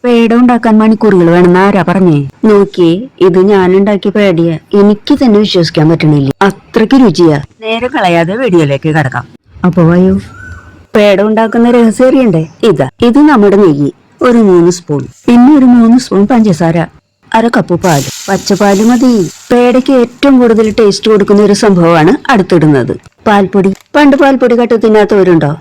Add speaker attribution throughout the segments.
Speaker 1: പേട ഉണ്ടാക്കാൻ മണിക്കൂറുകൾ വേണമെന്ന് ആരാ പറഞ്ഞേ? നോക്കിയേ, ഇത് ഞാൻ ഉണ്ടാക്കിയ പേടിയ. എനിക്ക് തന്നെ വിശ്വസിക്കാൻ പറ്റണില്ല, അത്രയ്ക്ക് രുചിയാ. നേരെ കളയാതെ വീഡിയോയിലേക്ക് കിടക്കാം. അപ്പൊ വയോ, പേട ഉണ്ടാക്കുന്ന രഹസ്യം അറിയണ്ടേ? ഇത് നമ്മുടെ നെയ്യ് ഒരു 3 സ്പൂൺ, പിന്നെ ഒരു 3 സ്പൂൺ പഞ്ചസാര, 1/2 കപ്പ് പാല്. പച്ചപ്പാല് മതി. പേടയ്ക്ക് ഏറ്റവും കൂടുതൽ ടേസ്റ്റ് കൊടുക്കുന്ന ഒരു സംഭവമാണ് അടുത്തിടുന്നത്, പാൽപ്പൊടി. പണ്ട് പാൽപ്പൊടി കട്ട് തിന്നാത്തവരുണ്ടോ?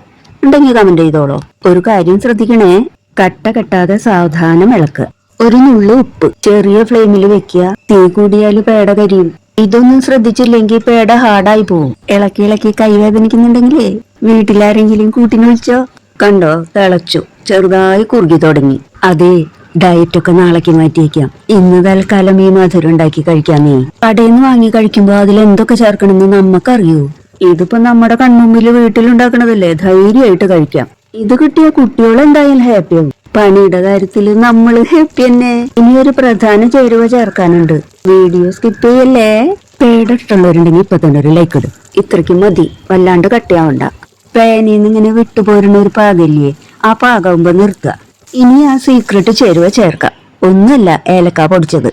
Speaker 1: ഉണ്ടെങ്കിൽ കമന്റ് ചെയ്തോളോ. ഒരു കാര്യം ശ്രദ്ധിക്കണേ, കട്ട കെട്ടാതെ സാവധാനം ഇളക്കുക. ഒരു നുള്ളു ഉപ്പ്, ചെറിയ ഫ്ലെയിമിൽ വെക്കുക. തീ കൂടിയാല് പേട കരിയും. ഇതൊന്നും ശ്രദ്ധിച്ചില്ലെങ്കിൽ പേട ഹാർഡായി പോവും. ഇളക്കി ഇളക്കി കൈവേദനിക്കുന്നുണ്ടെങ്കിലേ വീട്ടിലാരെങ്കിലും കൂട്ടിന് വിളിച്ചോ. കണ്ടോ, തിളച്ചു, ചെറുതായി കുറുകി തുടങ്ങി. അതെ, ഡയറ്റൊക്കെ നാളേക്ക് മാറ്റിയേക്കാം. ഇന്ന് തൽക്കാലം ഈ മധുരം ഉണ്ടാക്കി കഴിക്കാമേ. കടയിൽ നിന്ന് വാങ്ങി കഴിക്കുമ്പോ അതിൽ എന്തൊക്കെ ചേർക്കണമെന്ന് നമുക്കറിയൂ. ഇതിപ്പോ നമ്മുടെ കൺമുമ്പിൽ വീട്ടിലുണ്ടാക്കണതല്ലേ, ധൈര്യമായിട്ട് കഴിക്കാം. ഇത് കിട്ടിയ കുട്ടികൾ എന്തായാലും ഹാപ്പിയാവും. പണിയുടെ കാര്യത്തില് നമ്മള് ഹാപ്പി തന്നെ. ഇനി ഒരു പ്രധാന ചേരുവ ചേർക്കാനുണ്ട്, വീഡിയോ സ്കിപ്പ് ചെയ്യല്ലേ. പേട ഇഷ്ടമുള്ളവരുണ്ടെങ്കിൽ ഇപ്പൊ തന്നെ ഒരു ലൈക്ക് ഇടും. ഇത്രയ്ക്ക് മതി, വല്ലാണ്ട് കട്ടിയാവണ്ട. പേനിന്ന് ഇങ്ങനെ വിട്ടുപോരുന്ന ഒരു പാകല്ലേ, ആ പാകാവുമ്പോ നിർത്തുക. ഇനി ആ സീക്രട്ട് ചേരുവ ചേർക്കാം. ഒന്നല്ല, ഏലക്ക പൊടിച്ചത്.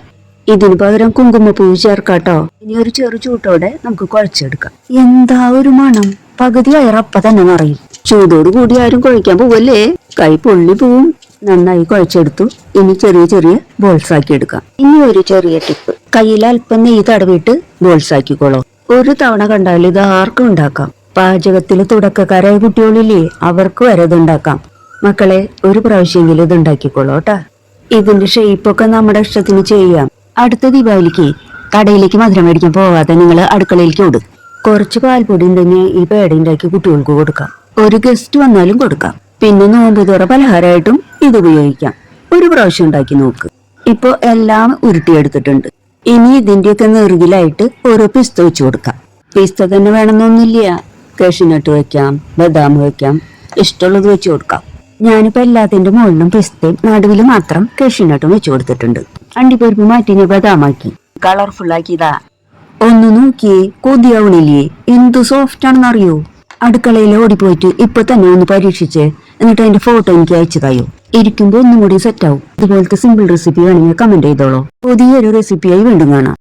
Speaker 1: ഇതിനു പകരം കുങ്കുമപ്പൂവ് ചേർക്കാട്ടോ. ഇനി ഒരു ചെറു ചൂട്ടോടെ നമുക്ക് കുഴച്ചെടുക്കാം. എന്താ ഒരു മണം, പകുതി വയറപ്പ തന്നെ നിറയും. ചൂടോട് കൂടി ആരും കുഴക്കാൻ പോവല്ലേ, കൈ പൊള്ളി പോവും. നന്നായി കുഴച്ചെടുത്തു. ഇനി ചെറിയ ചെറിയ ബോൾസ് ആക്കി എടുക്കാം. ഇനി ഒരു ചെറിയ ടിപ്പ്, കയ്യിൽ അല്പം നെയ്യ് തടവിട്ട് ബോൾസ് ആക്കിക്കോളോ. ഒരു തവണ കണ്ടാൽ ഇത് ആർക്കും ഉണ്ടാക്കാം. പാചകത്തില് തുടക്കക്കാരായ കുട്ടികളില്ലേ, അവർക്ക് വരെ ഇതുണ്ടാക്കാം. മക്കളെ, ഒരു പ്രാവശ്യമെങ്കിലും ഇത് ഉണ്ടാക്കിക്കോളൂ കേട്ടാ. ഇതിന്റെ ഷേപ്പൊക്കെ നമ്മുടെ ഇഷ്ടത്തിന് ചെയ്യാം. അടുത്ത ദീപാവലിക്ക് കടയിലേക്ക് മധുരം മേടിക്കാൻ പോവാതെ നിങ്ങൾ അടുക്കളയിലേക്ക് ഓടും. കുറച്ച് പാൽപ്പൊടി ഉണ്ടെങ്കിൽ ഈ പേട ഉണ്ടാക്കി കുട്ടികൾക്ക് കൊടുക്കാം. ഒരു ഗസ്റ്റ് വന്നാലും കൊടുക്കാം. പിന്നെ നോമ്പ് തുറ പലഹാരമായിട്ടും ഇത് ഉപയോഗിക്കാം. ഒരു പ്രാവശ്യം ഉണ്ടാക്കി നോക്ക്. ഇപ്പൊ എല്ലാം ഉരുട്ടിയെടുത്തിട്ടുണ്ട്. ഇനി ഇതിന്റെയൊക്കെ നെറുകിലായിട്ട് ഓരോ പിസ്ത വെച്ച് കൊടുക്കാം. പിസ്ത തന്നെ വേണമെന്നൊന്നുമില്ല, കാഷ്യൂനട്ട് വെക്കാം, ബദാം വെക്കാം, ഇഷ്ടമുള്ളത് വെച്ച് കൊടുക്കാം. ഞാനിപ്പോ എല്ലാത്തിന്റെ മുകളിലും പിസ്തയും നടുവിൽ മാത്രം കാഷ്യൂനട്ടും വെച്ച് കൊടുത്തിട്ടുണ്ട്. അണ്ടിപ്പരിപ്പ് മാറ്റി ഞാൻ ബദാമാക്കി കളർഫുൾ ആക്കിയതാ. ഒന്ന് നോക്കിയേ, കൊതിയാവണില്ലേ? എന്ത് സോഫ്റ്റ് ആണെന്ന് അറിയോ? അടുക്കളയിൽ ഓടിപ്പോയിട്ട് ഇപ്പൊ തന്നെ ഒന്ന് പരീക്ഷിച്ച് എന്നിട്ട് അതിന്റെ ഫോട്ടോ എനിക്ക് അയച്ചു തായോ. ഇരിക്കുമ്പോ ഒന്നും കൂടി സെറ്റ് ആവും. ഇതുപോലത്തെ സിമ്പിൾ റെസിപ്പി വേണമെങ്കിൽ കമന്റ് ചെയ്തോളൂ. പുതിയൊരു റെസിപ്പിയായി വീണ്ടും കാണാം.